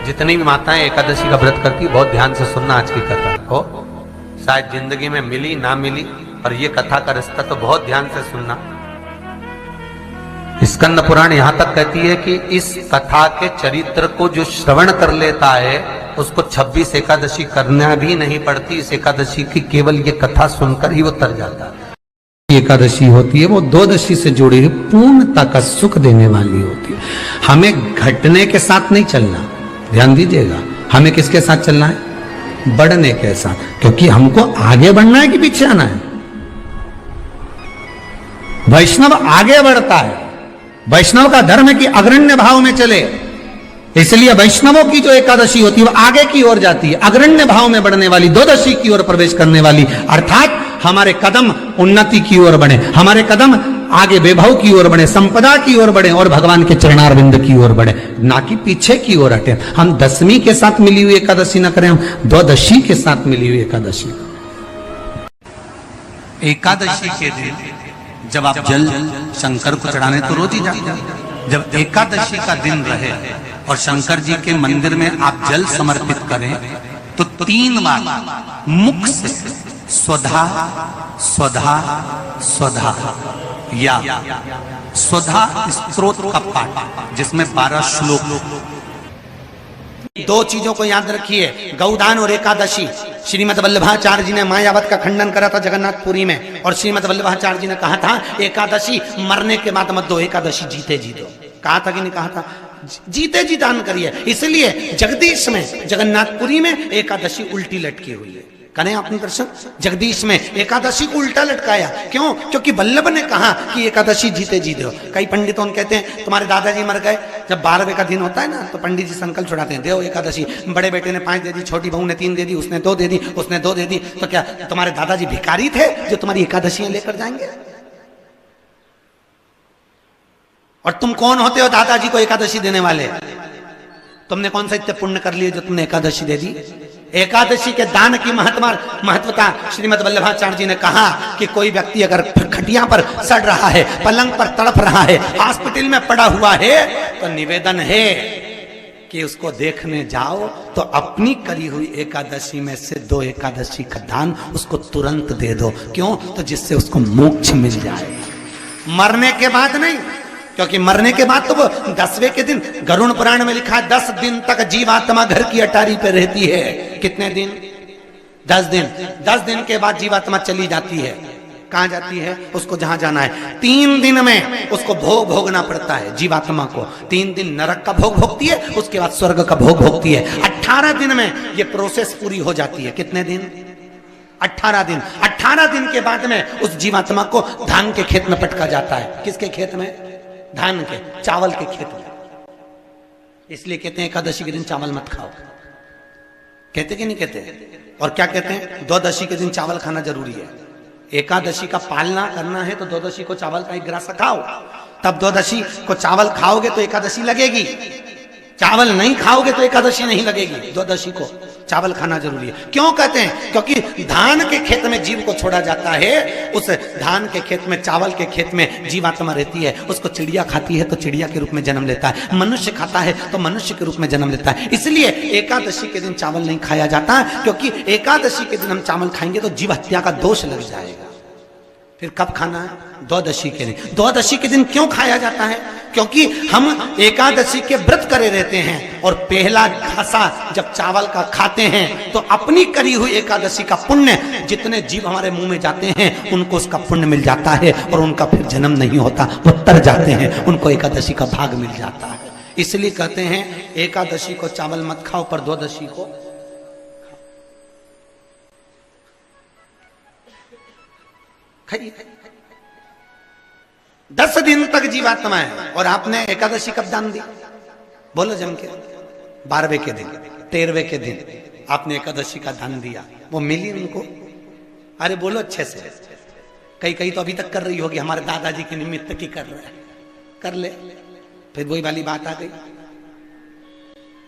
जितनी भी माताएं एकादशी का व्रत करती है, बहुत ध्यान से सुनना आज की कथा को। शायद जिंदगी में मिली ना मिली, और ये कथा का रिश्ता तो बहुत ध्यान से सुनना। स्कंद पुराण यहां तक कहती है कि इस कथा के चरित्र को जो श्रवण कर लेता है उसको 26 एकादशी करना भी नहीं पड़ती। इस एकादशी की केवल ये कथा सुनकर ही वो तर जाता है। एकादशी होती है वो द्वादशी से जुड़ी हुई पूर्णता का सुख देने वाली होती है। हमें घटने के साथ नहीं चलना, ध्यान दीजिएगा। हमें किसके साथ चलना है? बढ़ने के साथ, क्योंकि हमको आगे बढ़ना है कि पीछे आना है। वैष्णव आगे बढ़ता है, वैष्णव का धर्म है कि अग्रण्य भाव में चले। इसलिए वैष्णवों की जो एकादशी होती है वो आगे की ओर जाती है, अग्रण्य भाव में बढ़ने वाली, द्वादशी की ओर प्रवेश करने वाली। अर्थात हमारे कदम उन्नति की ओर बढ़े, हमारे कदम आगे वैभव की ओर बढ़े, संपदा की ओर बढ़े और भगवान के चरणारविंद की ओर बढ़े, ना कि पीछे की ओर हटे। हम दसवीं के साथ मिली हुई एकादशी न करें, हम द्वादशी के साथ मिली हुई एकादशी। एकादशी के दिन जब आप जल शंकर को चढ़ाने तो रोज ही जाते हैं। जब एकादशी का दिन रहे और शंकर जी के मंदिर में आप जल समर्पित करें तो 3 बार मुख से स्वधा स्वधा स्वधा या स्वधा स्तोत्र का पाठ, जिसमें 12 श्लोक। 2 चीजों को याद रखिए, गौदान और एकादशी। श्रीमद वल्लभाचार्य जी ने मायावत का खंडन करा था जगन्नाथपुरी में, और श्रीमद वल्लभाचार्य जी ने कहा था एकादशी मरने के बाद मत दो, एकादशी जीते जी दो। कहा था कि नहीं कहा था? जीते जी दान करिए। इसलिए जगदीश में, जगन्नाथपुरी में एकादशी उल्टी लटकी हुई है। करें अपने दर्शन। जगदीश में एकादशी को उल्टा लटकाया, क्यों? क्योंकि वल्लभ ने कहा कि एकादशी जीते जी दो। कई पंडितों कहते हैं तुम्हारे दादाजी मर गए, जब 12वें का दिन होता है ना तो पंडित जी संकल्प छुड़ाते हैं, देव एकादशी। बड़े बेटे ने 5 दे दी, छोटी बहू ने 3 दे दी, उसने 2 दे दी, उसने 2 दे दी। तो क्या तुम्हारे दादाजी भिखारी थे जो तुम्हारी एकादशियां लेकर जाएंगे? और तुम कौन होते हो दादाजी को एकादशी देने वाले? तुमने कौन सा इतने पुण्य कर लिए जो तुमने एकादशी दे दी? एकादशी के दान की महत्वता श्रीमद वल्लभाचार्य जी ने कहा कि कोई व्यक्ति अगर खटिया पर सड़ रहा है, पलंग पर तड़प रहा है, हॉस्पिटल में पड़ा हुआ है, तो निवेदन है कि उसको देखने जाओ तो अपनी करी हुई एकादशी में से 2 एकादशी का दान उसको तुरंत दे दो। क्यों? तो जिससे उसको मोक्ष मिल जाए, मरने के बाद नहीं। क्योंकि मरने के बाद तो वो 10वें के दिन, गरुड़ पुराण में लिखा है 10 दिन तक जीवात्मा घर की अटारी पे रहती है। कितने दिन? 10 दिन। 10 दिन के बाद जीवात्मा चली जाती है। कहां जाती है? उसको जहां जाना है। 3 दिन में उसको भोग भोगना पड़ता है जीवात्मा को। 3 दिन नरक का भोग भोगती है, उसके बाद स्वर्ग का भोग भोगती है। 18 दिन में ये प्रोसेस पूरी हो जाती है। कितने दिन? 18 दिन। 18 दिन के बाद में उस जीवात्मा को धान के खेत में पटका जाता है। किसके खेत में? धान के, चावल के खेत में। इसलिए कहते हैं एकादशी के दिन चावल मत खाओ। कहते कि नहीं कहते? और क्या कहते हैं? द्वादशी के दिन चावल खाना जरूरी है। एकादशी का पालना करना है तो द्वादशी को चावल का 1 गिलास खाओ, तब द्वादशी को चावल खाओगे तो एकादशी लगेगी। चावल नहीं खाओगे तो एकादशी नहीं लगेगी। द्वादशी को चावल खाना जरूरी है। क्यों कहते हैं? क्योंकि धान के खेत में जीव को छोड़ा जाता है, उस धान के खेत में, चावल के खेत में जीवात्मा रहती है। उसको चिड़िया खाती है तो चिड़िया के रूप में जन्म लेता है, मनुष्य खाता है तो मनुष्य के रूप में जन्म लेता है। इसलिए एकादशी के दिन चावल नहीं खाया जाता, क्योंकि एकादशी के दिन हम चावल खाएंगे तो जीव हत्या का दोष लग जाएगा। फिर कब खाना है? द्वादशी के दिन। द्वादशी के दिन क्यों खाया जाता है? क्योंकि हम एकादशी के व्रत करे रहते हैं, और पहला घासा जब चावल का खाते हैं तो अपनी करी हुई एकादशी का पुण्य, जितने जीव हमारे मुंह में जाते हैं उनको उसका पुण्य मिल जाता है, और उनका फिर जन्म नहीं होता, वो तर जाते हैं, उनको एकादशी का भाग मिल जाता है। इसलिए कहते हैं एकादशी को चावल मत खाओ, पर द्वादशी को खाइए। 10 दिन तक जीवात्मा है, और आपने एकादशी कब दान दी? बोलो जम के। 12वें के दिन, 13वें के दिन आपने एकादशी का दान दिया, वो मिली उनको? अरे बोलो अच्छे से। कई तो अभी तक कर रही होगी, हमारे दादाजी के निमित्त की कर रहे हैं, कर ले। फिर वही वाली बात आ गई,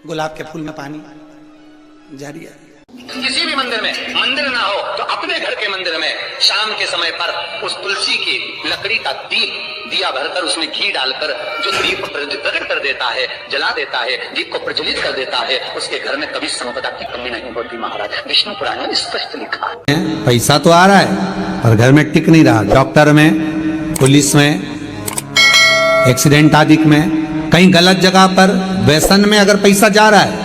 गुलाब के फूल में पानी जारी है। किसी भी मंदिर में मंदिर ना हो तो अपने घर के मंदिर में शाम के समय पर उस तुलसी की लकड़ी का दिया भरकर उसमें घी डालकर जो दीप प्रकट कर देता है, जला देता है, दीप को प्रज्वलित कर देता है, उसके घर में कभी संपदा की कमी नहीं होती। महाराज विष्णु पुराण में स्पष्ट लिखा है। पैसा तो आ रहा है और घर में टिक नहीं रहा। डॉक्टर में, पुलिस में, एक्सीडेंट आदि में, कहीं गलत जगह पर व्यसन में अगर पैसा जा रहा है,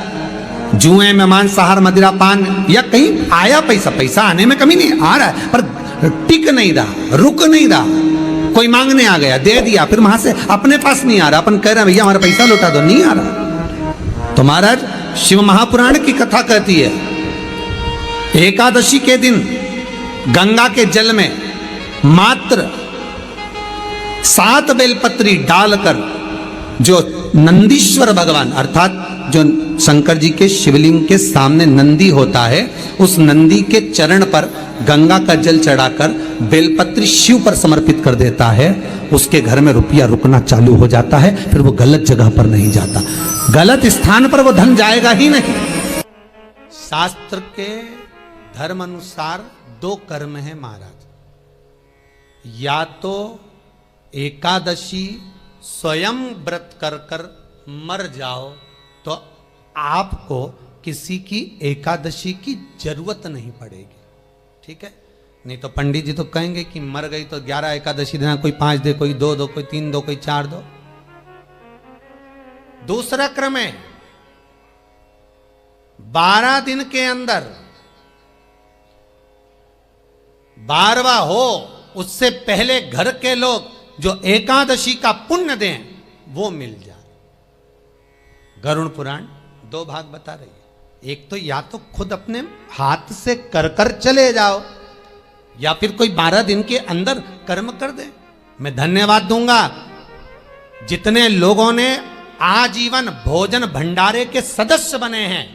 जुए में, मांसाहार, मदिरा पान, या कहीं आया पैसा आने में कमी नहीं, आ रहा है पर टिक नहीं रहा, रुक नहीं रहा। कोई मांगने आ गया, दे दिया, फिर वहां से अपने पास नहीं आ रहा, अपन कह रहे हैं भैया हमारा पैसा लौटा दो, नहीं आ रहा। तो महाराज शिव महापुराण की कथा कहती है, एकादशी के दिन गंगा के जल में मात्र 7 बेलपत्री डालकर जो नंदीश्वर भगवान अर्थात जो शंकर जी के शिवलिंग के सामने नंदी होता है, उस नंदी के चरण पर गंगा का जल चढ़ाकर बेलपत्री शिव पर समर्पित कर देता है, उसके घर में रुपया रुकना चालू हो जाता है। फिर वो गलत जगह पर नहीं जाता, गलत स्थान पर वो धन जाएगा ही नहीं। शास्त्र के धर्म अनुसार 2 कर्म है महाराज, या तो एकादशी स्वयं व्रत कर कर मर जाओ तो आपको किसी की एकादशी की जरूरत नहीं पड़ेगी, ठीक है। नहीं तो पंडित जी तो कहेंगे कि मर गई तो 11 एकादशी देना, कोई 5 दे, कोई 2 दो, कोई 3 दो, कोई 4 दो। दूसरा क्रम है 12 दिन के अंदर 12वां हो, उससे पहले घर के लोग जो एकादशी का पुण्य दें वो मिल जाए। गरुड़ पुराण 2 भाग बता रही है, एक तो या तो खुद अपने हाथ से कर कर चले जाओ, या फिर कोई 12 दिन के अंदर कर्म कर दे। मैं धन्यवाद दूंगा जितने लोगों ने आजीवन भोजन भंडारे के सदस्य बने हैं।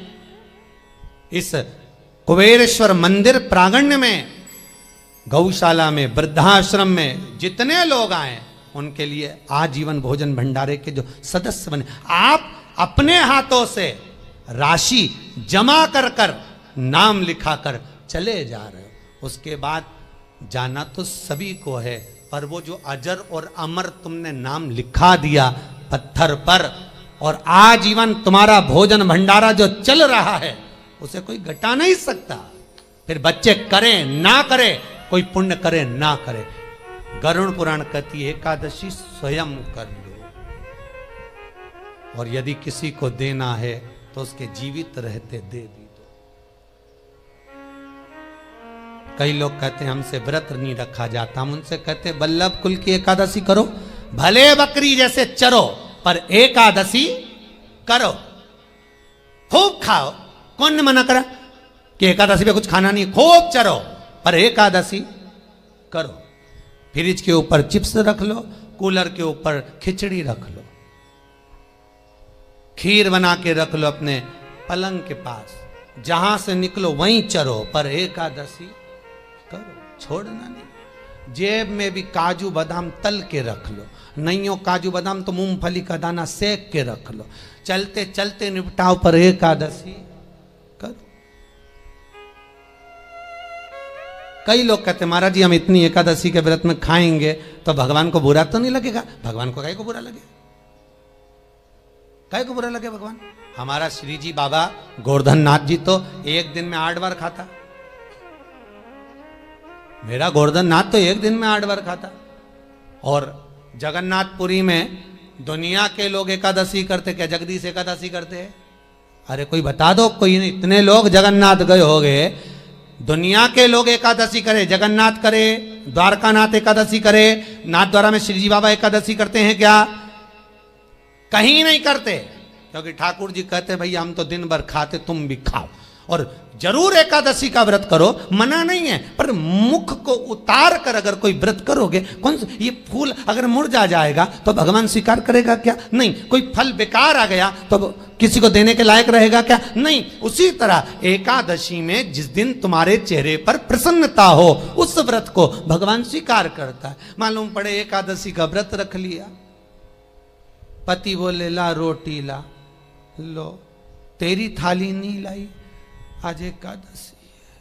इस कुबेरेश्वर मंदिर प्रांगण में, गौशाला में, वृद्धाश्रम में जितने लोग आए उनके लिए आजीवन भोजन भंडारे के जो सदस्य बने, आप अपने हाथों से राशि जमा कर कर नाम लिखा कर चले जा रहे हो। उसके बाद जाना तो सभी को है, पर वो जो अजर और अमर तुमने नाम लिखा दिया पत्थर पर, और आजीवन तुम्हारा भोजन भंडारा जो चल रहा है उसे कोई घटा नहीं सकता। फिर बच्चे करें ना करें, कोई पुण्य करे ना करे, गरुड़ पुराण कहती है एकादशी स्वयं कर लो, और यदि किसी को देना है तो उसके जीवित रहते दे भी दो। कई लोग कहते हैं हमसे व्रत नहीं रखा जाता, हम उनसे कहते हैं वल्लभ कुल की एकादशी करो, भले बकरी जैसे चरो पर एकादशी करो, खूब खाओ। कौन ने मना करा कि एकादशी पे कुछ खाना नहीं, खूब चरो पर एकादशी करो। फ्रिज के ऊपर चिप्स रख लो, कूलर के ऊपर खिचड़ी रख लो, खीर बना के रख लो अपने पलंग के पास, जहां से निकलो वहीं चरो पर एकादशी करो, छोड़ना नहीं। जेब में भी काजू बादाम तल के रख लो, नहीं हो काजू बादाम तो मूंगफली का दाना सेक के रख लो, चलते चलते निपटाओ पर एकादशी करो। कई लोग कहते महाराज जी हम इतनी एकादशी के व्रत में खाएंगे तो भगवान को बुरा तो नहीं लगेगा। भगवान को काहे को बुरा लगे, काहे को बुरा लगे भगवान। हमारा श्री जी बाबा गोवर्धन नाथ जी तो एक दिन में 8 बार खाता, मेरा गोवर्धन नाथ तो एक दिन में 8 बार खाता। और जगन्नाथपुरी में दुनिया के लोग एकादशी करते, क्या जगदीश एकादशी करते हैं? अरे कोई बता दो, कोई नहीं। इतने लोग जगन्नाथ गए हो गए, दुनिया के लोग एकादशी करे, जगन्नाथ करे, द्वारकानाथ एकादशी करे, नाथ द्वारा में श्री जी बाबा एकादशी करते हैं क्या? कहीं नहीं करते, क्योंकि ठाकुर जी कहते भैया हम तो दिन भर खाते, तुम भी खाओ। और जरूर एकादशी का व्रत करो, मना नहीं है, पर मुख को उतार कर अगर कोई व्रत करोगे, कौन सा ये फूल अगर मुरझा जाएगा तो भगवान स्वीकार करेगा क्या? नहीं। कोई फल बेकार आ गया तो किसी को देने के लायक रहेगा क्या? नहीं। उसी तरह एकादशी में जिस दिन तुम्हारे चेहरे पर प्रसन्नता हो उस व्रत को भगवान स्वीकार करता है। मालूम पड़े एकादशी का व्रत रख लिया, पति बोले ला रोटी ला, लो तेरी थाली नहीं लाई, आज एकादशी है,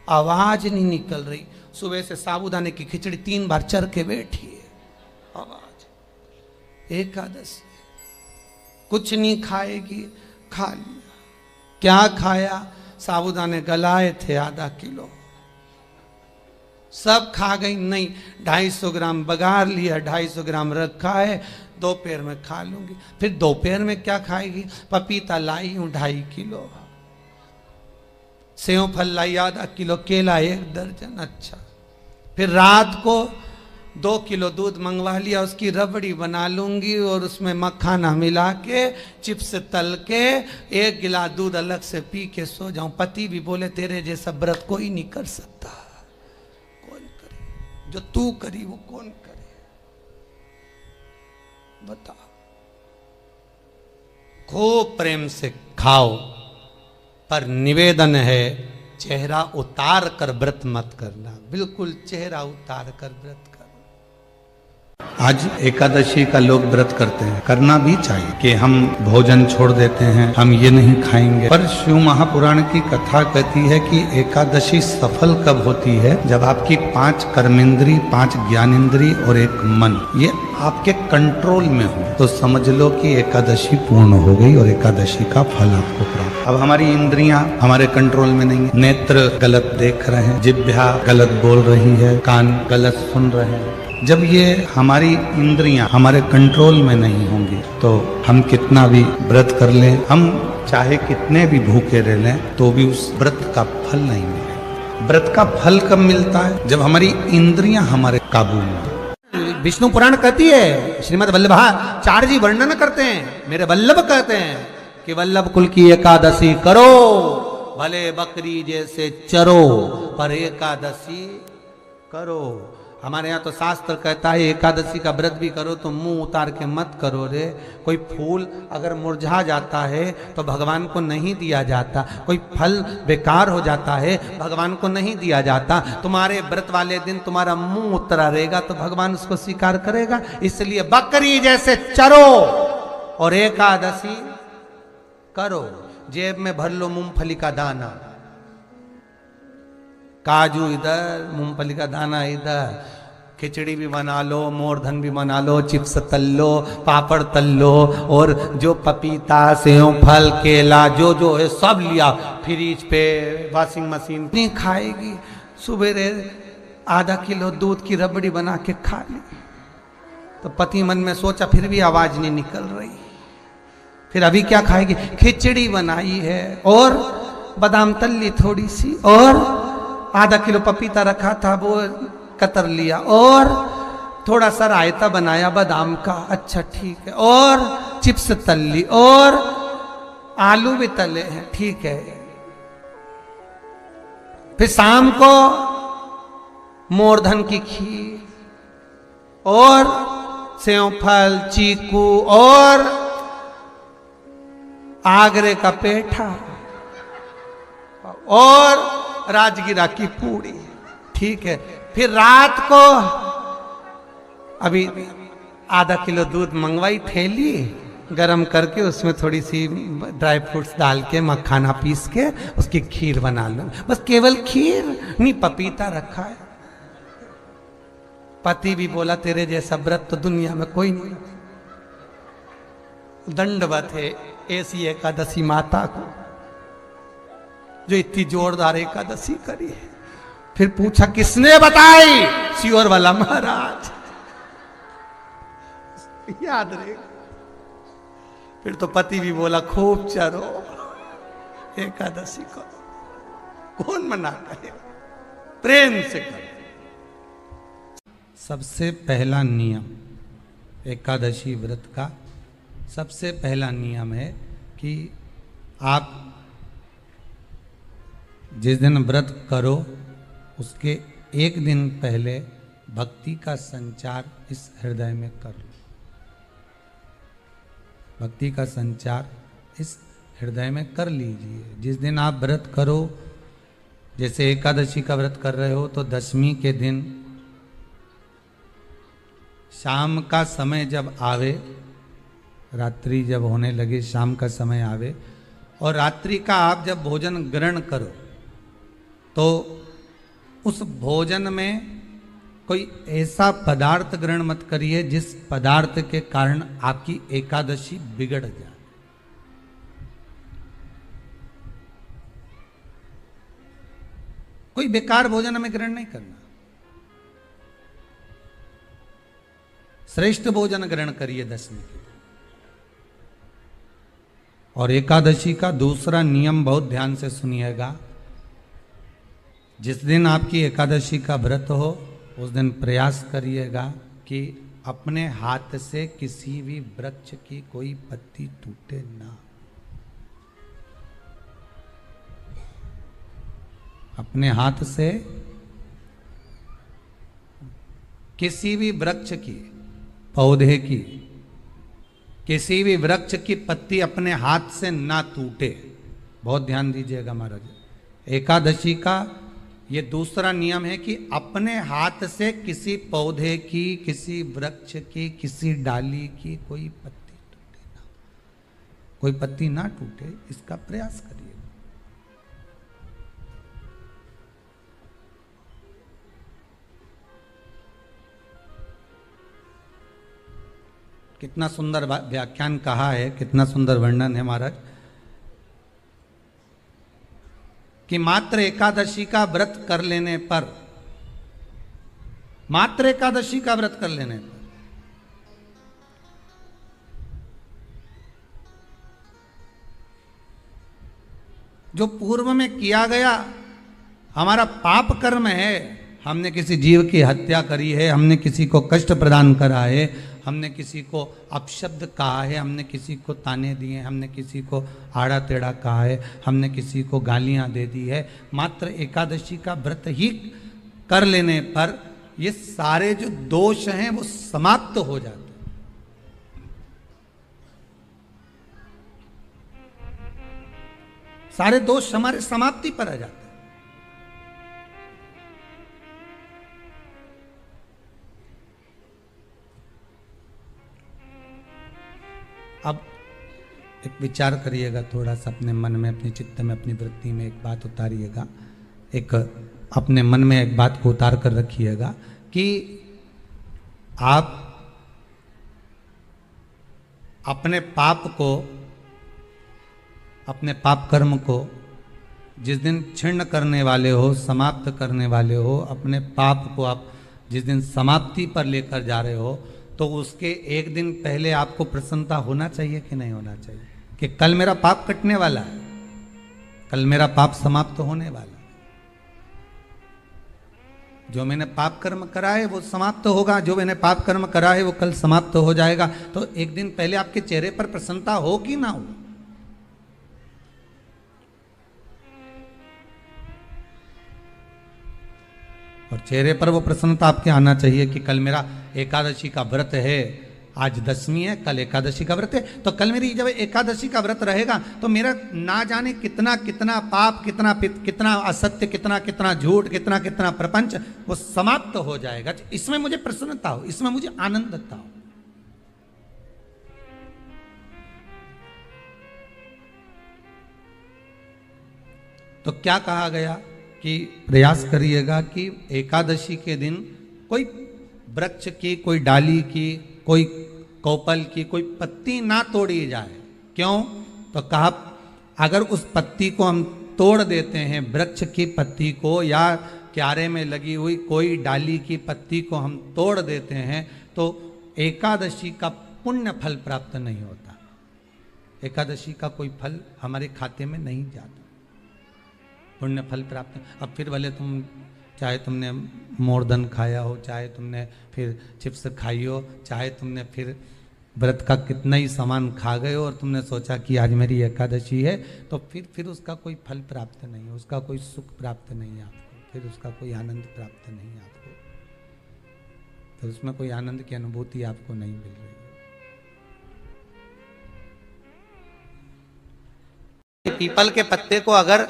आवाज नहीं निकल रही। सुबह से साबूदाने की खिचड़ी 3 बार चर के बैठी है, आवाज। एकादशी कुछ नहीं खाएगी, खा लिया। क्या खाया? साबूदाने गलाए थे आधा किलो, सब खा गई। नहीं, 250 ग्राम बघार लिया, 250 ग्राम रखा है, दोपहर में खा लूंगी। फिर दोपहर में क्या खाएगी? पपीता लाई हूं 2.5 किलो, सेव फल लाई आधा किलो, केला 1 दर्जन। अच्छा, फिर रात को 2 किलो दूध मंगवा लिया, उसकी रबड़ी बना लूंगी और उसमें मखाना मिला के चिप्स तल के 1 गिलास दूध अलग से पी के सो जाऊं। पति भी बोले तेरे जैसा व्रत कोई नहीं कर सकता। कौन करे? जो तू करी वो कौन करे? बता। खूब प्रेम से खाओ, पर निवेदन है चेहरा उतार कर व्रत मत करना। बिल्कुल चेहरा उतार कर व्रत करना। आज एकादशी का लोग व्रत करते हैं, करना भी चाहिए कि हम भोजन छोड़ देते हैं, हम ये नहीं खाएंगे। पर शिव महापुराण की कथा कहती है कि एकादशी सफल कब होती है? जब आपकी 5 कर्मेंद्री, 5 ज्ञानेंद्री और 1 मन ये आपके कंट्रोल में हो, तो समझ लो कि एकादशी पूर्ण हो गई और एकादशी का फल आपको प्राप्त। अब हमारी इंद्रियां हमारे कंट्रोल में नहीं है। नेत्र गलत देख रहे हैं, जिह्वा गलत बोल रही है, कान गलत सुन रहे हैं। जब ये हमारी इंद्रियां हमारे कंट्रोल में नहीं होंगी तो हम कितना भी व्रत कर लें, हम चाहे कितने भी भूखे रह लें, तो भी उस व्रत का फल नहीं मिलेगा। व्रत का फल कब मिलता है? जब हमारी इंद्रियां हमारे काबू में। विष्णु पुराण कहती है, श्रीमद् वल्लभाचार्य जी वर्णन करते हैं, मेरे वल्लभ कहते हैं कि वल्लभ कुल की एकादशी करो, भले बकरी जैसे चरो, पर एकादशी करो। हमारे यहाँ तो शास्त्र कहता है एकादशी का व्रत भी करो तो मुंह उतार के मत करो रे। कोई फूल अगर मुरझा जाता है तो भगवान को नहीं दिया जाता, कोई फल बेकार हो जाता है भगवान को नहीं दिया जाता। तुम्हारे व्रत वाले दिन तुम्हारा मुंह उतरा रहेगा तो भगवान उसको स्वीकार करेगा। इसलिए बकरी जैसे चरो और एकादशी करो। जेब में भर लो मूंगफली का दाना, काजू इधर, मूंगफली का दाना इधर, खिचड़ी भी बना लो, मोरधन भी बना लो, चिप्स तल लो, पापड़ तल लो, और जो पपीता, सेव फल, केला जो जो है सब लिया फ्रिज पे, वॉशिंग मशीन नहीं खाएगी। सुबह आधा किलो दूध की रबड़ी बना के खा ली तो पति मन में सोचा फिर भी आवाज नहीं निकल रही। फिर अभी क्या खाएगी? खिचड़ी बनाई है और बादाम तल ली थोड़ी सी, और आधा किलो पपीता रखा था वो कतर लिया, और थोड़ा सा रायता बनाया बादाम का। अच्छा ठीक है, और चिप्स तल ली, और आलू भी तले हैं, ठीक है। फिर शाम को मोरधन की खीर और सेव फल, चीकू और आगरे का पेठा और राजगिरा की पूड़ी, ठीक है। फिर रात को अभी आधा किलो दूध मंगवाई, थैली गरम करके उसमें थोड़ी सी ड्राई फ्रूट्स डाल के मखाना पीस के उसकी खीर बना लो। बस केवल खीर नहीं, पपीता रखा है। पति भी बोला तेरे जैसा व्रत तो दुनिया में कोई नहीं। दंडवत है ऐसी एकादशी माता को जो इतनी जोरदार एकादशी करी है। फिर पूछा किसने बताई? सियोर वाला महाराज, याद रहेगा। फिर तो पति भी बोला खूब चरो, एकादशी करो, कौन मना करे, प्रेम से करो। सबसे पहला नियम एकादशी व्रत का, सबसे पहला नियम है कि आप जिस दिन व्रत करो उसके 1 दिन पहले भक्ति का संचार इस हृदय में कर लो। भक्ति का संचार इस हृदय में कर लीजिए। जिस दिन आप व्रत करो, जैसे एकादशी का व्रत कर रहे हो तो 10वीं के दिन शाम का समय जब आवे, रात्रि जब होने लगे, शाम का समय आवे और रात्रि का आप जब भोजन ग्रहण करो तो उस भोजन में कोई ऐसा पदार्थ ग्रहण मत करिए जिस पदार्थ के कारण आपकी एकादशी बिगड़ जाए। कोई बेकार भोजन हमें ग्रहण नहीं करना, श्रेष्ठ भोजन ग्रहण करिए दशमी के। और एकादशी का दूसरा नियम बहुत ध्यान से सुनिएगा। जिस दिन आपकी एकादशी का व्रत हो उस दिन प्रयास करिएगा कि अपने हाथ से किसी भी वृक्ष की कोई पत्ती टूटे ना। अपने हाथ से किसी भी वृक्ष की, पौधे की, किसी भी वृक्ष की पत्ती अपने हाथ से ना टूटे। बहुत ध्यान दीजिएगा महाराज। एकादशी का ये दूसरा नियम है कि अपने हाथ से किसी पौधे की, किसी वृक्ष की, किसी डाली की कोई पत्ती टूटे ना, कोई पत्ती ना टूटे, इसका प्रयास करिए। कितना सुंदर व्याख्यान कहा है, कितना सुंदर वर्णन है महाराज कि मात्र एकादशी का व्रत कर लेने पर, मात्र एकादशी का व्रत कर लेने पर जो पूर्व में किया गया हमारा पाप कर्म है, हमने किसी जीव की हत्या करी है, हमने किसी को कष्ट प्रदान करा है, हमने किसी को अपशब्द कहा है, हमने किसी को ताने दिए, हमने किसी को आड़ा टेढ़ा कहा है, हमने किसी को गालियां दे दी है, मात्र एकादशी का व्रत ही कर लेने पर ये सारे जो दोष हैं वो समाप्त हो जाते हैं। सारे दोष हमारे समाप्ति पर आ जाते हैं। अब एक विचार करिएगा थोड़ा सा अपने मन में, अपने चित्त में, अपनी वृत्ति में एक बात उतारिएगा, एक अपने मन में एक बात को उतार कर रखिएगा कि आप अपने पाप को, अपने पाप कर्म को जिस दिन क्षीण करने वाले हो, समाप्त करने वाले हो, अपने पाप को आप जिस दिन समाप्ति पर लेकर जा रहे हो, तो उसके एक दिन पहले आपको प्रसन्नता होना चाहिए कि नहीं होना चाहिए कि कल मेरा पाप कटने वाला है, कल मेरा पाप समाप्त होने वाला है, जो मैंने पाप कर्म करा है वो समाप्त होगा, जो मैंने पाप कर्म करा है वो कल समाप्त हो जाएगा। तो एक दिन पहले आपके चेहरे पर प्रसन्नता हो कि ना हो? और चेहरे पर वो प्रसन्नता आपके आना चाहिए कि कल मेरा एकादशी का व्रत है, आज दशमी है, कल एकादशी का व्रत है, तो कल मेरी जब एकादशी का व्रत रहेगा तो मेरा ना जाने कितना कितना पाप, कितना असत्य, कितना झूठ, कितना प्रपंच वो समाप्त हो जाएगा। इसमें मुझे प्रसन्नता हो, इसमें मुझे आनंदता हो। तो क्या कहा गया कि प्रयास करिएगा कि एकादशी के दिन कोई वृक्ष की, कोई डाली की, कोई कोपल की कोई पत्ती ना तोड़ी जाए। क्यों? तो कहा अगर उस पत्ती को हम तोड़ देते हैं, वृक्ष की पत्ती को या क्यारे में लगी हुई कोई डाली की पत्ती को हम तोड़ देते हैं तो एकादशी का पुण्य फल प्राप्त नहीं होता, एकादशी का कोई फल हमारे खाते में नहीं जाता, पुण्य फल प्राप्त। अब फिर भले तुम चाहे तुमने मोरधन खाया हो, चाहे तुमने फिर चिप्स खाई हो, चाहे तुमने फिर व्रत का कितना ही सामान खा गए हो और तुमने सोचा कि आज मेरी एकादशी है, तो फिर उसका कोई फल प्राप्त नहीं है, उसका कोई सुख प्राप्त नहीं है आपको, फिर उसका कोई आनंद प्राप्त नहीं है आपको, फिर उसमें कोई आनंद की अनुभूति आपको नहीं मिल रही है। पीपल के पत्ते को अगर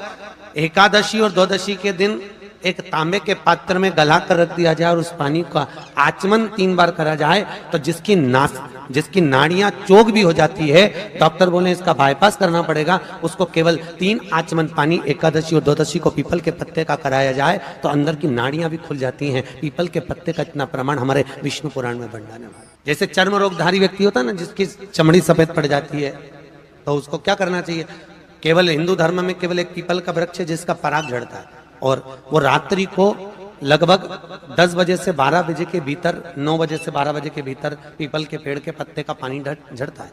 एकादशी और द्वादशी के दिन एक तांबे के पात्र में गला कर रख दिया जाए और उस पानी का आचमन 3 बार करा जाए तो जिसकी नाड़ियां चोक भी हो जाती है, डॉक्टर बोले इसका बाईपास करना पड़ेगा, उसको केवल 3 आचमन पानी एकादशी और द्वादशी को पीपल के पत्ते का कराया जाए तो अंदर की नाड़ियां भी खुल जाती हैं। पीपल के पत्ते का इतना प्रमाण हमारे विष्णु पुराण में वर्णन है। जैसे चर्म रोगधारी व्यक्ति होता है ना, जिसकी चमड़ी सफेद पड़ जाती है, तो उसको क्या करना चाहिए? केवल हिंदू धर्म में केवल एक पीपल का वृक्ष है जिसका पराग झड़ता है, और वो रात्रि को लगभग 10 बजे से 12 बजे के भीतर, 9 बजे से 12 बजे के भीतर पीपल के पेड़ के पत्ते का पानी झड़ता है,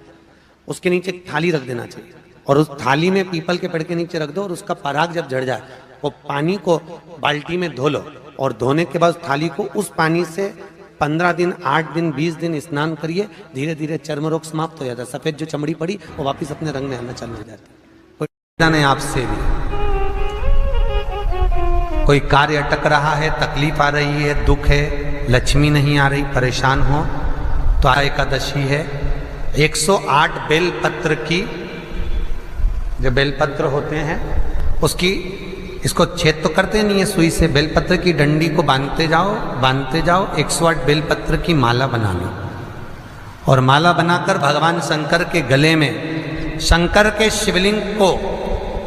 उसके नीचे एक थाली रख देना चाहिए और उस थाली में पीपल के पेड़ के नीचे रख दो और उसका पराग जब झड़ जाए वो पानी को बाल्टी में धो लो और धोने के बाद थाली को उस पानी से 15 दिन, 8 दिन, 20 दिन स्नान करिए। धीरे धीरे चर्म रोग समाप्त हो जाता है, सफेद जो चमड़ी पड़ी वो वापस अपने रंग में आना चालू हो जाती है। कोई नहीं आपसे भी कोई कार्य अटक रहा है, तकलीफ आ रही है, दुख है, लक्ष्मी नहीं आ रही, परेशान हो तो एकादशी है। 108 बेलपत्र की, जो बेलपत्र होते हैं उसकी, इसको छेद तो करते नहीं है सुई से, बेलपत्र की डंडी को बांधते जाओ 108 बेलपत्र की माला बना लो और माला बनाकर भगवान शंकर के गले में, शंकर के शिवलिंग को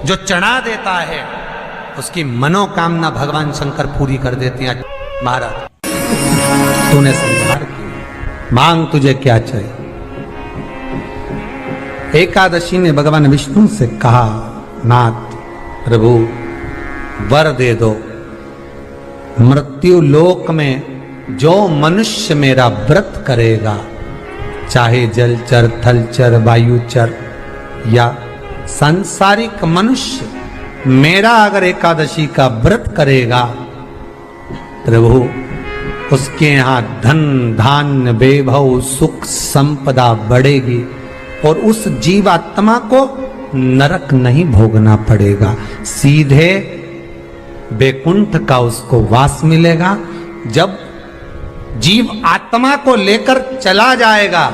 जो चढ़ा देता है उसकी मनोकामना भगवान शंकर पूरी कर देते हैं। महाराज तूने संहार किया, मांग तुझे क्या चाहिए। एकादशी ने भगवान विष्णु से कहा, नाथ प्रभु वर दे दो, मृत्यु लोक में जो मनुष्य मेरा व्रत करेगा, चाहे जलचर, थलचर, वायुचर या सांसारिक मनुष्य, मेरा अगर एकादशी का व्रत करेगा प्रभु, उसके यहां धन धान्य वैभव सुख संपदा बढ़ेगी और उस जीवात्मा को नरक नहीं भोगना पड़ेगा, सीधे वैकुंठ का उसको वास मिलेगा। जब जीव आत्मा को लेकर चला जाएगा,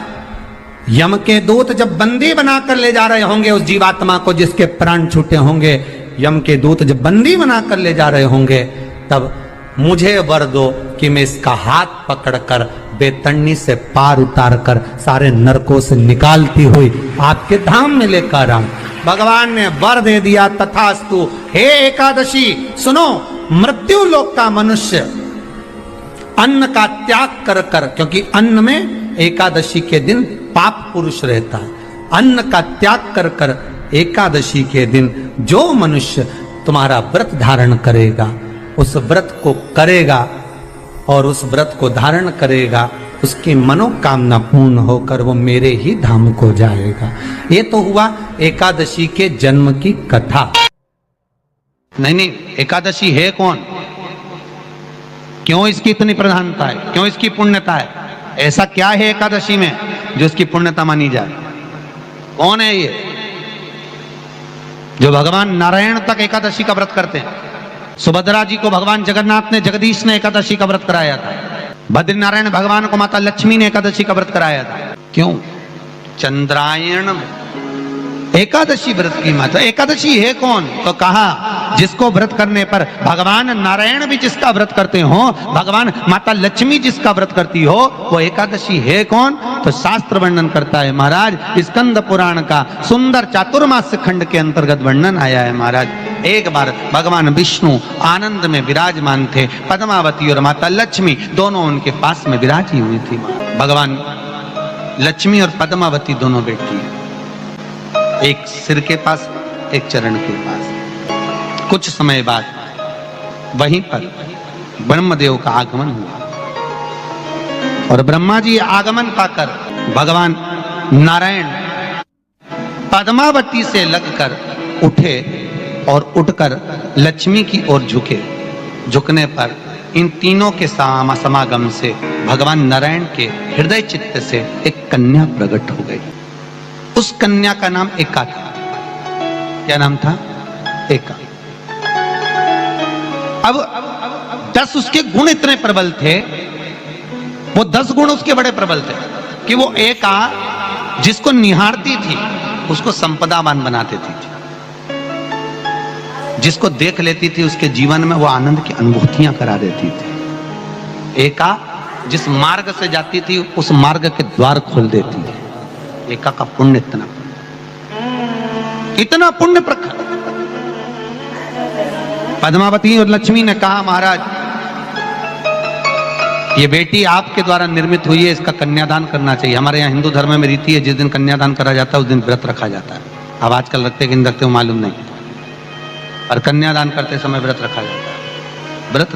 यम के दूत जब बंदी बनाकर ले जा रहे होंगे उस जीवात्मा को, जिसके प्राण छूटे होंगे, यम के दूत जब बंदी बनाकर ले जा रहे होंगे, तब मुझे वर दो कि मैं इसका हाथ पकड़कर बेतन्नी से पार उतार कर सारे नरकों से निकालती हुई आपके धाम में लेकर आऊं। भगवान ने वर दे दिया, तथास्तु। हे एकादशी सुनो, मृत्यु लोक का मनुष्य अन्न का त्याग कर कर, क्योंकि अन्न में एकादशी के दिन पाप पुरुष रहता है, अन्न का त्याग कर कर एकादशी के दिन जो मनुष्य तुम्हारा व्रत धारण करेगा, उस व्रत को करेगा और उस व्रत को धारण करेगा, उसकी मनोकामना पूर्ण होकर वो मेरे ही धाम को जाएगा। ये तो हुआ एकादशी के जन्म की कथा। नहीं, एकादशी है कौन, क्यों इसकी इतनी प्रधानता है, क्यों इसकी पुण्यता है, ऐसा क्या है एकादशी में जो इसकी पुण्यता मानी जाए? कौन है ये जो भगवान नारायण तक एकादशी का व्रत करते हैं? सुभद्रा जी को भगवान जगन्नाथ ने, जगदीश ने एकादशी का व्रत कराया था। बद्रीनारायण भगवान को माता लक्ष्मी ने एकादशी का व्रत कराया था। क्यों? चंद्रायण एकादशी व्रत की माता। एकादशी है कौन? तो कहा जिसको व्रत करने पर भगवान नारायण भी जिसका व्रत करते हो, भगवान माता लक्ष्मी जिसका व्रत करती हो, वो एकादशी है कौन? तो शास्त्र वर्णन करता है महाराज, स्कंद पुराण का सुंदर चातुर्मास्य खंड के अंतर्गत वर्णन आया है महाराज। एक बार भगवान विष्णु आनंद में विराजमान थे, पद्मावती और माता लक्ष्मी दोनों उनके पास में विराजी हुई थी। भगवान लक्ष्मी और पद्मावती दोनों बैठी, एक सिर के पास, एक चरण के पास। कुछ समय बाद वहीं पर ब्रह्मदेव का आगमन हुआ और ब्रह्मा जी आगमन पाकर भगवान नारायण पद्मावती से लगकर उठे और उठकर लक्ष्मी की ओर झुके। झुकने पर इन तीनों के समागम से भगवान नारायण के हृदय चित्त से एक कन्या प्रकट हो गई। उस कन्या का नाम एका था। क्या नाम था? एका। अब 10 उसके गुण इतने प्रबल थे, वो 10 गुण उसके बड़े प्रबल थे कि वो एका जिसको निहारती थी उसको संपदावान बना देती थी, जिसको देख लेती थी उसके जीवन में वो आनंद की अनुभूतियां करा देती थी। एका जिस मार्ग से जाती थी उस मार्ग के द्वार खोल देती थी। एका का पुण्य इतना पुण्य प्रखर। पद्मावती और लक्ष्मी ने कहा, महाराज ये बेटी आपके द्वारा निर्मित हुई है, इसका कन्यादान करना चाहिए। हमारे यहाँ हिंदू धर्म में रीति है, जिस दिन कन्यादान करा जाता है उस दिन व्रत रखा जाता है। अब आजकल रखते कि नहीं रखते हो मालूम नहीं, और कन्यादान करते समय व्रत रखा जाता है। व्रत